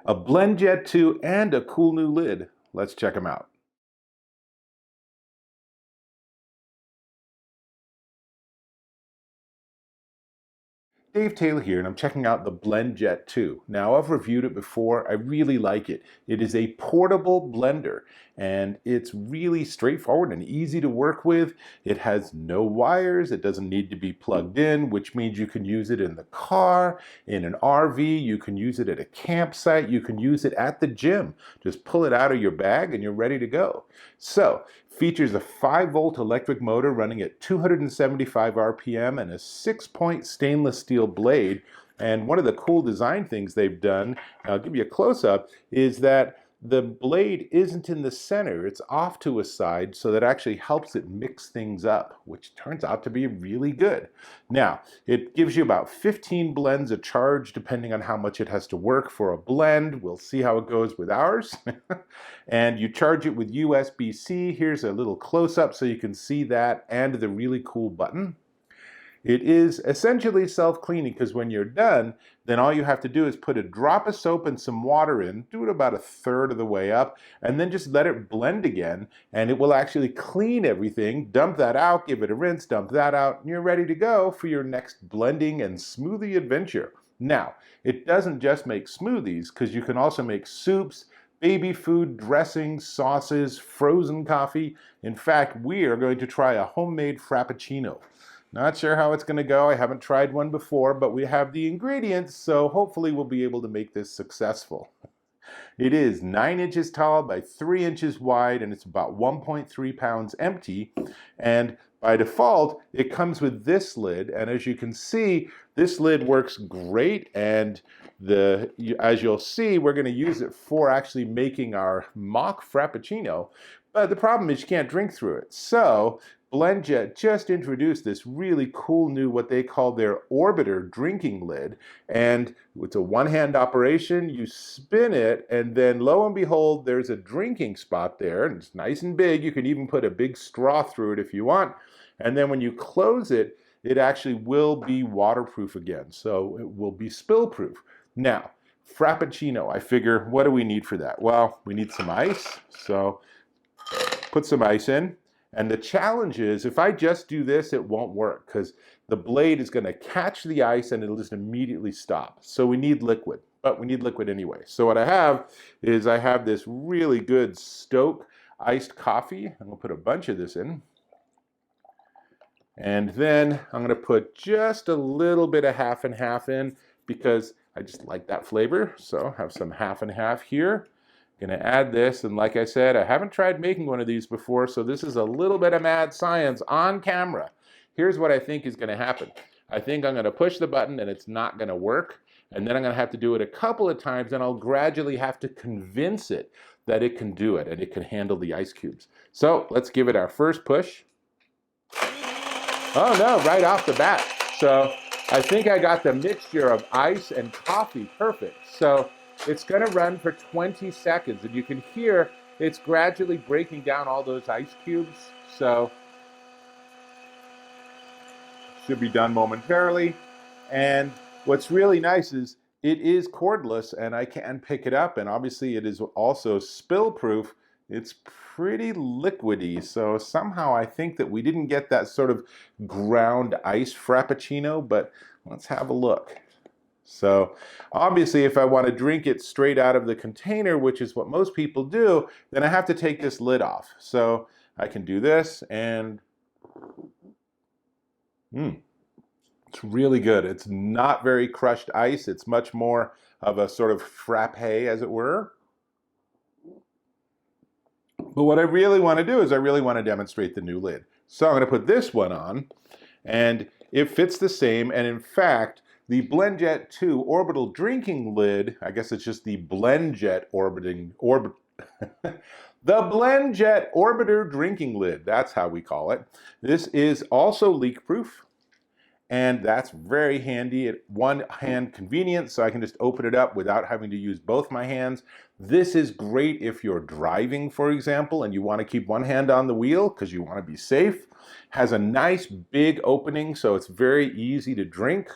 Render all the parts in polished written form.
A BlendJet 2 and a cool new lid. Let's check them out. Dave Taylor here, and I'm checking out the BlendJet 2. Now, I've reviewed it before. I really like it. It is a portable blender, and it's really straightforward and easy to work with. It has no wires. It doesn't need to be plugged in, which means you can use it in the car, in an RV. You can use it at a campsite. You can use it at the gym. Just pull it out of your bag, and you're ready to go. So, features a 5-volt electric motor running at 275 RPM and a 6-point stainless steel blade. And one of the cool design things they've done, I'll give you a close-up, is that the blade isn't in the center. It's off to a side, so that actually helps it mix things up, which turns out to be really good. Now, it gives you about 15 blends a charge, depending on how much it has to work for a blend. We'll see how it goes with ours. And you charge it with USB-C. Here's a little close-up so you can see that and the really cool button. It is essentially self-cleaning because when you're done, then all you have to do is put a drop of soap and some water in, do it about 1/3 of the way up, and then just let it blend again, and it will actually clean everything. Dump that out, give it a rinse, dump that out, and you're ready to go for your next blending and smoothie adventure. Now, it doesn't just make smoothies, because you can also make soups, baby food, dressings, sauces, frozen coffee. In fact, we are going to try a homemade Frappuccino. Not sure how it's going to go. I haven't tried one before, but we have the ingredients, so hopefully we'll be able to make this successful. It is 9 inches tall by 3 inches wide, and it's about 1.3 pounds empty. And by default, it comes with this lid, and as you can see, this lid works great, and as you'll see, we're going to use it for actually making our mock Frappuccino. But the problem is you can't drink through it. So BlendJet just introduced this really cool new, what they call their Orbiter Drinking Lid. And it's a one-hand operation. You spin it, and then lo and behold, there's a drinking spot there. And it's nice and big. You can even put a big straw through it if you want. And then when you close it, it actually will be waterproof again. So it will be spill-proof. Now, Frappuccino, I figure, what do we need for that? Well, we need some ice. So put some ice in. And the challenge is, if I just do this, it won't work because the blade is going to catch the ice and it'll just immediately stop. So we need liquid, but we need liquid anyway. So what I have is I have this really good Stoke iced coffee. I'm going to put a bunch of this in. And then I'm going to put just a little bit of half and half in because I just like that flavor. So have some half and half here. Going to add this, and like I said, I haven't tried making one of these before, so this is a little bit of mad science on camera. Here's what I think is going to happen. I think I'm going to push the button and it's not going to work, and then I'm going to have to do it a couple of times, and I'll gradually have to convince it that it can do it and it can handle the ice cubes. So let's give it our first push. Oh no, right off the bat. So I think I got the mixture of ice and coffee perfect. So it's going to run for 20 seconds, and you can hear it's gradually breaking down all those ice cubes. So should be done momentarily. And what's really nice is it is cordless, and I can pick it up, and obviously it is also spill-proof. It's pretty liquidy, so somehow I think that we didn't get that sort of ground ice Frappuccino, but let's have a look. So obviously if I want to drink it straight out of the container, which is what most people do, then I have to take this lid off. So I can do this, and it's really good. It's not very crushed ice. It's much more of a sort of frappe, as it were. But what I really want to do is I really want to demonstrate the new lid. So I'm going to put this one on, and it fits the same, and in fact, the BlendJet 2 Orbital Drinking Lid, I guess it's just the BlendJet the BlendJet Orbiter Drinking Lid, that's how we call it. This is also leak-proof, and that's very handy. At one-hand convenience, so I can just open it up without having to use both my hands. This is great if you're driving, for example, and you want to keep one hand on the wheel because you want to be safe. Has a nice big opening, so it's very easy to drink.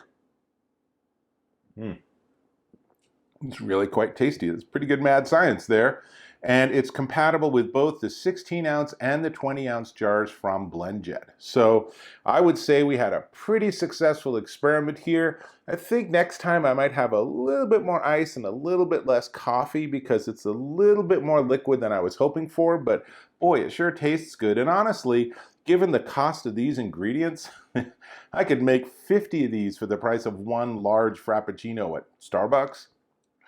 It's really quite tasty. It's pretty good mad science there. And it's compatible with both the 16 ounce and the 20 ounce jars from BlendJet. So I would say we had a pretty successful experiment here. I think next time I might have a little bit more ice and a little bit less coffee because it's a little bit more liquid than I was hoping for, but boy, it sure tastes good. And honestly, given the cost of these ingredients, I could make 50 of these for the price of one large Frappuccino at Starbucks.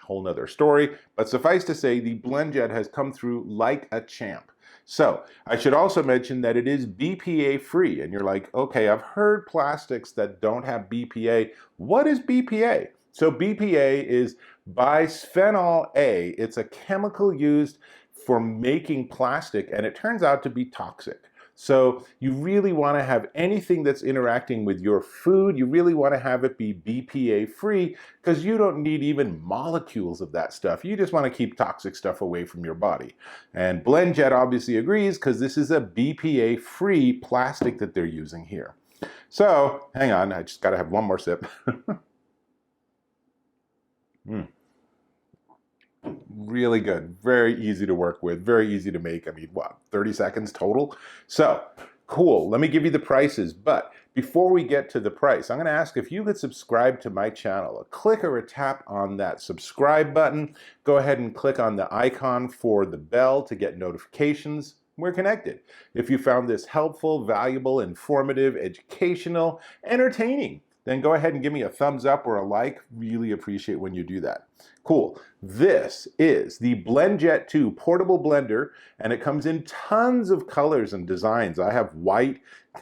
Whole nother story, but suffice to say the BlendJet has come through like a champ. So I should also mention that it is BPA free, and you're like, okay, I've heard plastics that don't have BPA. What is BPA? So BPA is bisphenol A. It's a chemical used for making plastic, and it turns out to be toxic. So you really want to have anything that's interacting with your food, you really want to have it be BPA free because you don't need even molecules of that stuff. You just want to keep toxic stuff away from your body. And BlendJet obviously agrees because this is a BPA free plastic that they're using here. So hang on, I just got to have one more sip. Really good, very easy to work with, very easy to make. I mean, what, 30 seconds total? So, cool, let me give you the prices, but before we get to the price, I'm gonna ask if you could subscribe to my channel. A click or a tap on that subscribe button. Go ahead and click on the icon for the bell to get notifications. We're connected. If you found this helpful, valuable, informative, educational, entertaining, then go ahead and give me a thumbs up or a like. Really appreciate when you do that. Cool. This is the BlendJet 2 portable blender, and it comes in tons of colors and designs. I have white,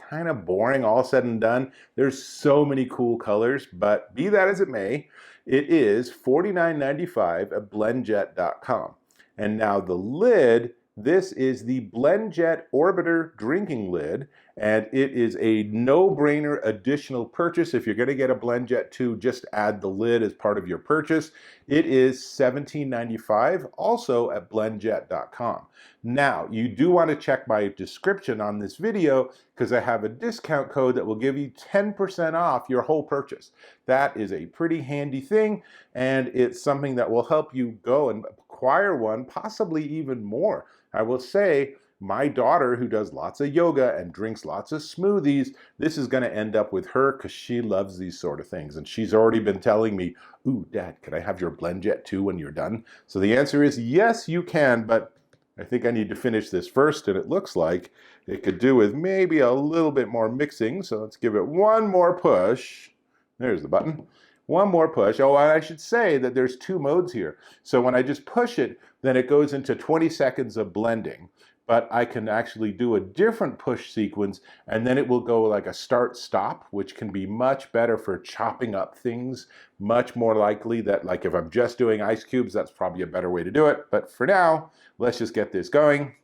kind of boring, all said and done. There's so many cool colors, but be that as it may, it is $49.95 at blendjet.com. And now the lid, this is the BlendJet Orbiter Drinking Lid, and it is a no-brainer additional purchase. If you're going to get a BlendJet 2, just add the lid as part of your purchase. It is $17.95, also at blendjet.com. Now, you do want to check my description on this video because I have a discount code that will give you 10% off your whole purchase. That is a pretty handy thing, and it's something that will help you go and acquire one, possibly even more. I will say, my daughter, who does lots of yoga and drinks lots of smoothies, this is going to end up with her because she loves these sort of things. And she's already been telling me, ooh, Dad, can I have your BlendJet 2 when you're done? So the answer is yes, you can, but I think I need to finish this first, and it looks like it could do with maybe a little bit more mixing. So let's give it one more push. There's the button. One more push. Oh, and I should say that there's two modes here. So when I just push it, then it goes into 20 seconds of blending. But I can actually do a different push sequence, and then it will go like a start-stop, which can be much better for chopping up things. Much more likely that, like if I'm just doing ice cubes, that's probably a better way to do it. But for now, let's just get this going.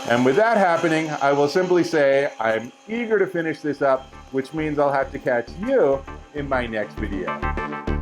And with that happening, I will simply say I'm eager to finish this up, which means I'll have to catch you in my next video.